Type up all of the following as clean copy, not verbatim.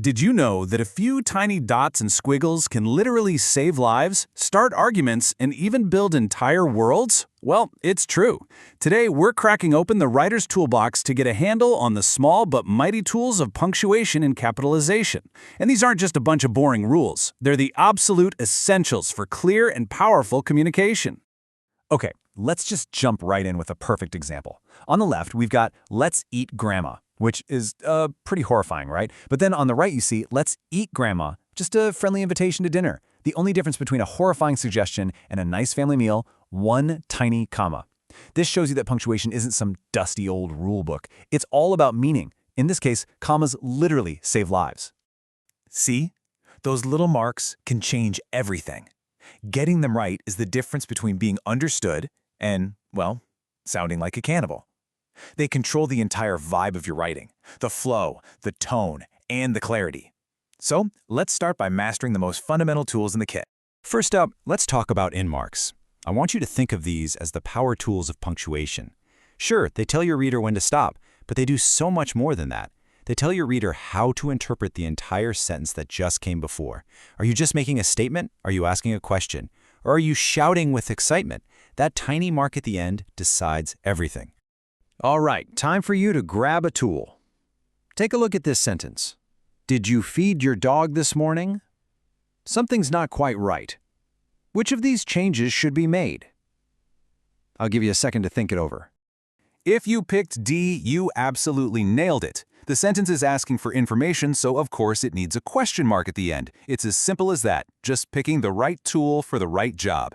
Did you know that a few tiny dots and squiggles can literally save lives, start arguments, and even build entire worlds? Well, it's true. Today, we're cracking open the writer's toolbox to get a handle on the small but mighty tools of punctuation and capitalization. And these aren't just a bunch of boring rules. They're the absolute essentials for clear and powerful communication. Okay, let's just jump right in with a perfect example. On the left, we've got "let's eat grandma," which is pretty horrifying, right? But then on the right, you see "let's eat grandma," just a friendly invitation to dinner. The only difference between a horrifying suggestion and a nice family meal, one tiny comma. This shows you that punctuation isn't some dusty old rule book. It's all about meaning. In this case, commas literally save lives. See? Those little marks can change everything. Getting them right is the difference between being understood and, well, sounding like a cannibal. They control the entire vibe of your writing, the flow, the tone, and the clarity. So, let's start by mastering the most fundamental tools in the kit. First up, let's talk about in-marks. I want you to think of these as the power tools of punctuation. Sure, they tell your reader when to stop, but they do so much more than that. They tell your reader how to interpret the entire sentence that just came before. Are you just making a statement? Are you asking a question? Or are you shouting with excitement? That tiny mark at the end decides everything. All right, time for you to grab a tool. Take a look at this sentence. Did you feed your dog this morning? Something's not quite right. Which of these changes should be made? I'll give you a second to think it over. If you picked D, you absolutely nailed it. The sentence is asking for information, so of course it needs a question mark at the end. It's as simple as that, just picking the right tool for the right job.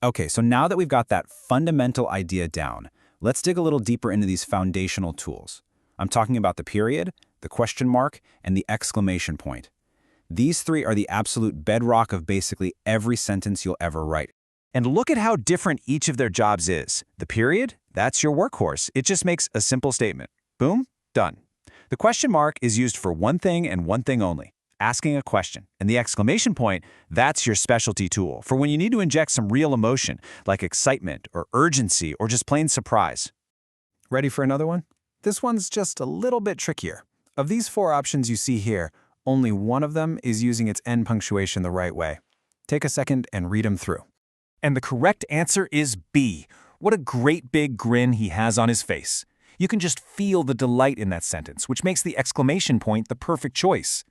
Okay, so now that we've got that fundamental idea down, let's dig a little deeper into these foundational tools. I'm talking about the period, the question mark, and the exclamation point. These three are the absolute bedrock of basically every sentence you'll ever write. And look at how different each of their jobs is. The period, that's your workhorse. It just makes a simple statement. Boom, done. The question mark is used for one thing and one thing only, asking a question. And the exclamation point, that's your specialty tool for when you need to inject some real emotion, like excitement or urgency or just plain surprise. Ready for another one? This one's just a little bit trickier. Of these four options you see here, only one of them is using its end punctuation the right way. Take a second and read them through. And the correct answer is B. What a great big grin he has on his face. You can just feel the delight in that sentence, which makes the exclamation point the perfect choice.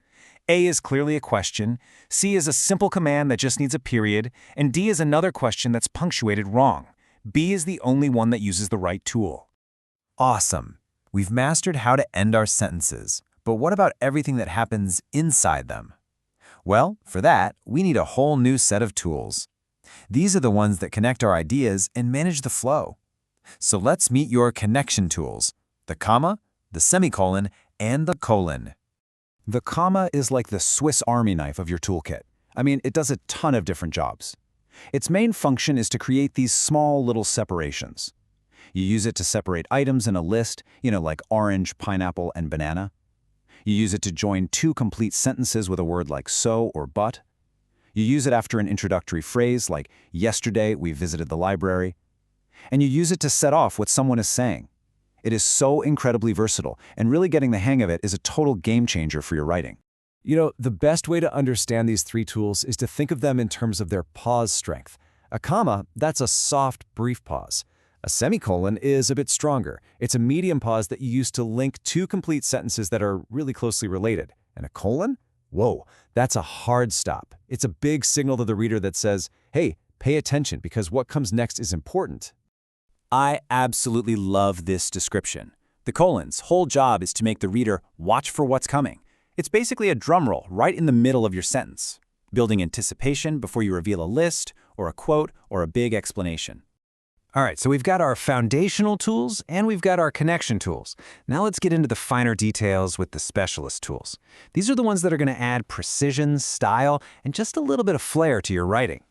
A is clearly a question, C is a simple command that just needs a period, and D is another question that's punctuated wrong. B is the only one that uses the right tool. Awesome. We've mastered how to end our sentences, but what about everything that happens inside them? Well, for that, we need a whole new set of tools. These are the ones that connect our ideas and manage the flow. So let's meet your connection tools, the comma, the semicolon, and the colon. The comma is like the Swiss Army knife of your toolkit. I mean, it does a ton of different jobs. Its main function is to create these small little separations. You use it to separate items in a list, like orange, pineapple, and banana. You use it to join two complete sentences with a word like so or but. You use it after an introductory phrase like yesterday we visited the library. And you use it to set off what someone is saying. It is so incredibly versatile, and really getting the hang of it is a total game changer for your writing. The best way to understand these three tools is to think of them in terms of their pause strength. A comma, that's a soft, brief pause. A semicolon is a bit stronger. It's a medium pause that you use to link two complete sentences that are really closely related. And a colon? Whoa, that's a hard stop. It's a big signal to the reader that says, hey, pay attention because what comes next is important. I absolutely love this description. The colon's whole job is to make the reader watch for what's coming. It's basically a drum roll right in the middle of your sentence, building anticipation before you reveal a list or a quote or a big explanation. All right, so we've got our foundational tools and we've got our connection tools. Now let's get into the finer details with the specialist tools. These are the ones that are going to add precision, style, and just a little bit of flair to your writing.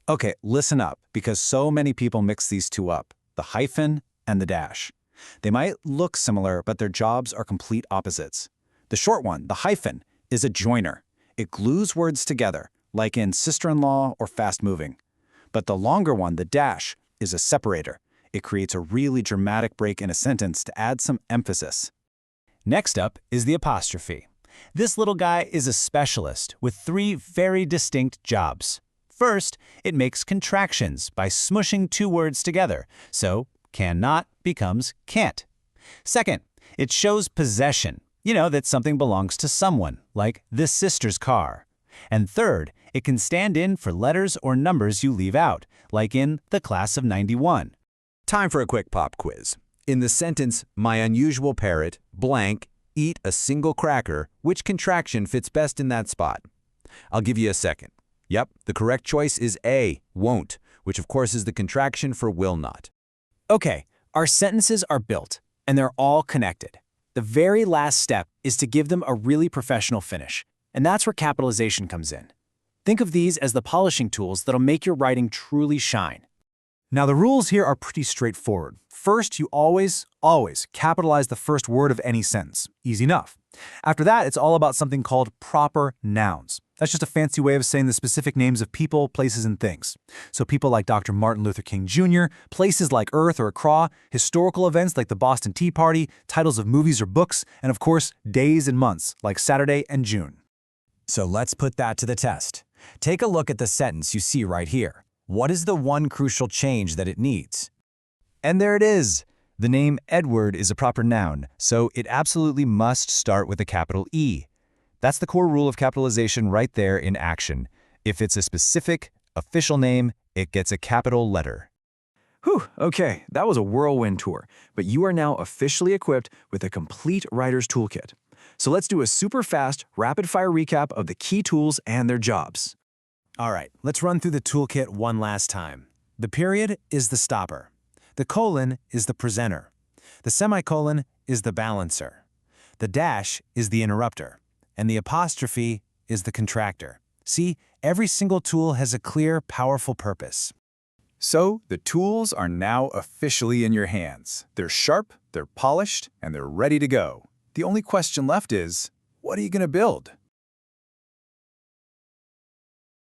Okay, listen up, because so many people mix these two up, the hyphen and the dash. They might look similar, but their jobs are complete opposites. The short one, the hyphen, is a joiner. It glues words together, like in sister-in-law or fast-moving. But the longer one, the dash, is a separator. It creates a really dramatic break in a sentence to add some emphasis. Next up is the apostrophe. This little guy is a specialist with 3 very distinct jobs. First, it makes contractions by smushing 2 words together, so cannot becomes can't. Second, it shows possession, that something belongs to someone, like this sister's car. And third, it can stand in for letters or numbers you leave out, like in the class of 91. Time for a quick pop quiz. In the sentence, my unusual parrot, blank, eat a single cracker, which contraction fits best in that spot? I'll give you a second. Yep, the correct choice is A, won't, which of course is the contraction for will not. Okay, our sentences are built, and they're all connected. The very last step is to give them a really professional finish, and that's where capitalization comes in. Think of these as the polishing tools that'll make your writing truly shine. Now, the rules here are pretty straightforward. First, you always capitalize the first word of any sentence. Easy enough. After that, it's all about something called proper nouns. That's just a fancy way of saying the specific names of people, places, and things. So people like Dr. Martin Luther King Jr., places like Earth or Accra, historical events like the Boston Tea Party, titles of movies or books, and of course, days and months like Saturday and June. So let's put that to the test. Take a look at the sentence you see right here. What is the one crucial change that it needs? And there it is! The name Edward is a proper noun, so it absolutely must start with a capital E. That's the core rule of capitalization right there in action. If it's a specific, official name, it gets a capital letter. Whew, okay, that was a whirlwind tour, but you are now officially equipped with a complete writer's toolkit. So let's do a super fast, rapid-fire recap of the key tools and their jobs. All right, let's run through the toolkit one last time. The period is the stopper. The colon is the presenter. The semicolon is the balancer. The dash is the interrupter. And the apostrophe is the contractor. See, every single tool has a clear, powerful purpose. So, the tools are now officially in your hands. They're sharp, they're polished, and they're ready to go. The only question left is, what are you going to build?